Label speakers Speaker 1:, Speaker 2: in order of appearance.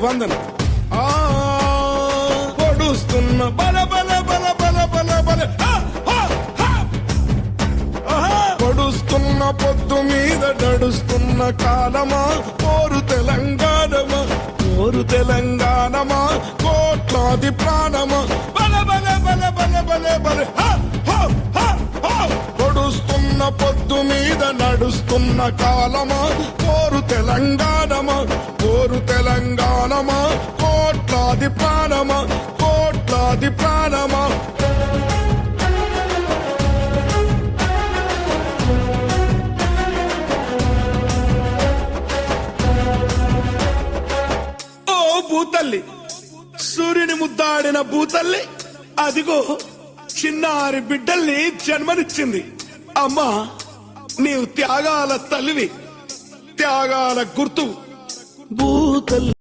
Speaker 1: వందనం. పొడుస్తున్న బల బల బల బల బల బల పొడుస్తున్న పొద్దు మీద నడుస్తున్న కాలమా, కోరు తెలంగాణమా, కోరు తెలంగాణమా, కోట్లాది ప్రాణమా, బల బల బల బల బల బల పొడుస్తున్న పొద్దు మీద నడుస్తున్న కాలమా, కోరు తెలంగాణమా, కోరు తెలంగాణమా, కోట్లాది ప్రాణమా, కోట్లాది ప్రాణమా. ఓ భూతల్లి, సూర్యుని ముద్దాడిన భూతల్లి, అదిగో చిన్నారి బిడ్డల్ని జన్మనిచ్చింది. అమ్మా, నీవు త్యాగాల తల్లివి, త్యాగాల గుర్తు భూతల్లి.